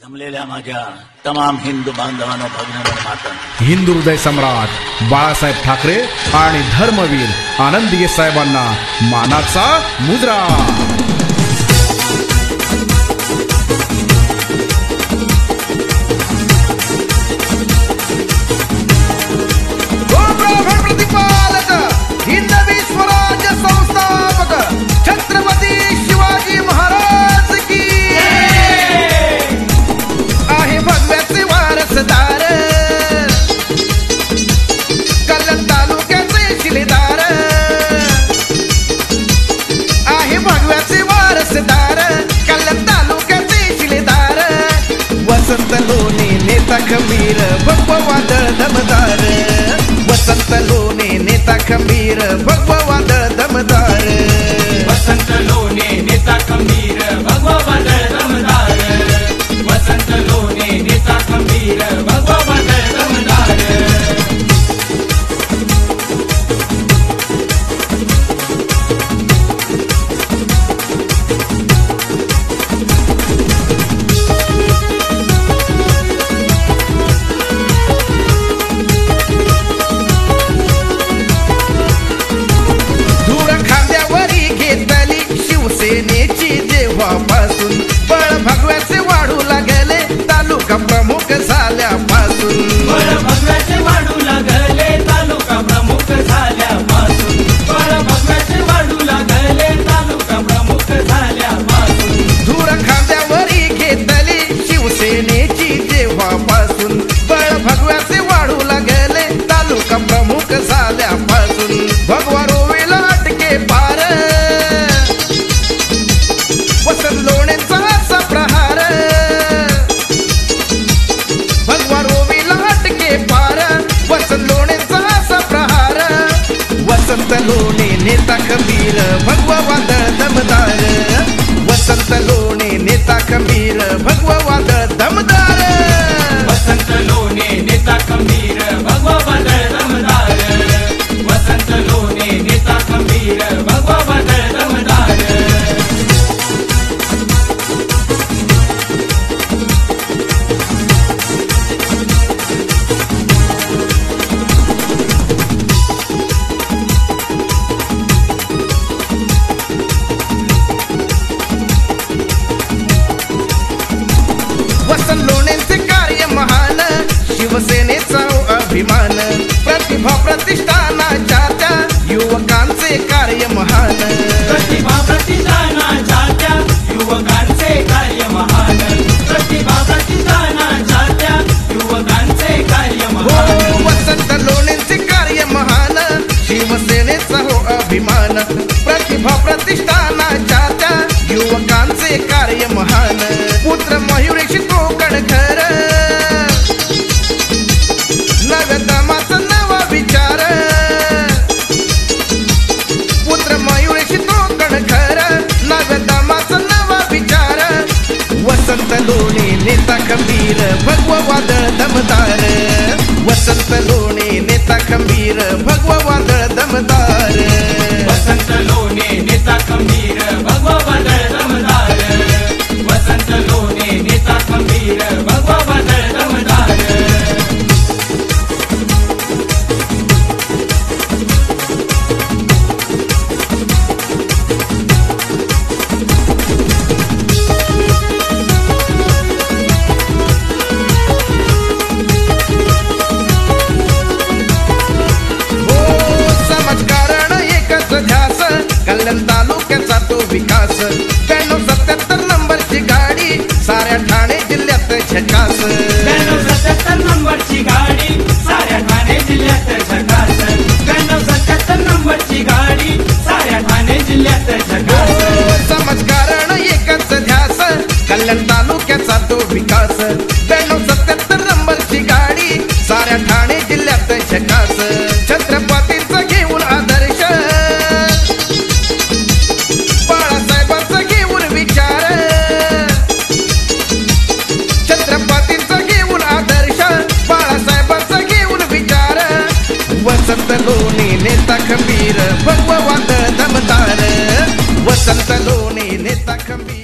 थांबलेल्या माझ्या तमाम हिंदू बांधवांनो, भगिनींनो, मातांनो, हिंदू हृदय सम्राट बाळासाहेब ठाकरे आणि धर्मवीर आनंदीय साहेबांना मानाचा मुद्रा। वसंत लोणे नेता खंबीर भगवा वादळ दमदार, वसंत लोणे नेता खंबीर भगवा वादळ दमदार, वसंत लोणे नेता खंबीर भगवा वादळ दमदार, वसंत लोणे नेता खंबीर भगवा वादळ दमदार। सेनेची जेव्हापासून बळ भगव्याचे वाढू लागले, तालुका प्रमुख झाल्यापासून बळ भगव्याचे वाढू लागले, तालुका प्रमुख झाल्यापासून बळ भगव्याचे वाढू लागले, तालुका प्रमुख झाल्यापासून धूर खांद्यावरी घेतली शिवसेनेची जेव्हापासून बळ भगव्याचे वाढू लागले, तालुका प्रमुख झाल्यापासून भगवा रोवेला अटके पार, वसंत लोणेंचा असा प्रहार, भगवा रोवीला अटके पार, वसंत लोणेंचा असा प्रहार, वसंत लोणे नेता खंबीर भगवा वादळ दमदार, वसंत लोणे नेता खंबीर भगवा वादळ दमदार, वसंत लोणे नेता खंबीर भगवा वादळ दमदार, वसंत लोणे नेता खंबीर भगवा वादळ दमदार। वसंत लोणेंचे कार्य महान, शिवसेनेचा अभिमान, प्रतिभा प्रतिष्ठानाच्या त्या युवकांचे कार्य महान, प्रतिभा प्रतिष्ठानाच्या त्या युवकांचे कार्य महान, प्रतिभा प्रतिष्ठानाच्या त्या युवकांचे कार्य महान। वसंत लोणेंचे कार्य महान, शिवसेनेचा हो अभिमान, प्रतिभा प्रतिष्ठानाच्या त्या युवकांचे कार्य महान, पुत्र मयुरेश कोकण घर, नव्या दमाचा नवा विचार, पुत्र मयुरेश कोकण घर, नव्या दमाचा नवा विचार, वसंत लोणे नेता खंबीर भगवा वादळ दमदार, वसंत लोणे नेता खंबीर भगवा वादळ दमदार, वसंत लोणे नेता खंबीर भगवा वादळ दमदार, वसंत लोणे नेता खंबीर भगवा वादळ दमदार। कल्याण तालुक्याचा तो विकास, 92-77 नंबरची गाडी साऱ्या ठाणे जिल्ह्यात झकास, 92-77 नंबरची गाडी साऱ्या ठाणे जिल्ह्यात झकास, 92-77 नंबरची गाडी साऱ्या ठाणे जिल्ह्यात झकास। समाजकारण एकच ध्यास, कल्याण तालुक्याचा तो विकास, 92-77 नंबरची गाडी साऱ्या ठाणे जिल्ह्यात झकास, छत्रपतींचा घेऊन आदर्श, बाळासाहेबांचा घेऊन विचार, छत्रपतींचा घेऊन आदर्श, बाळासाहेबांचा घेऊन विचार, वसंत लोणे नेता खंबीर भगवा वादळ दमदार, वसंत लोणे नेता खंबीर।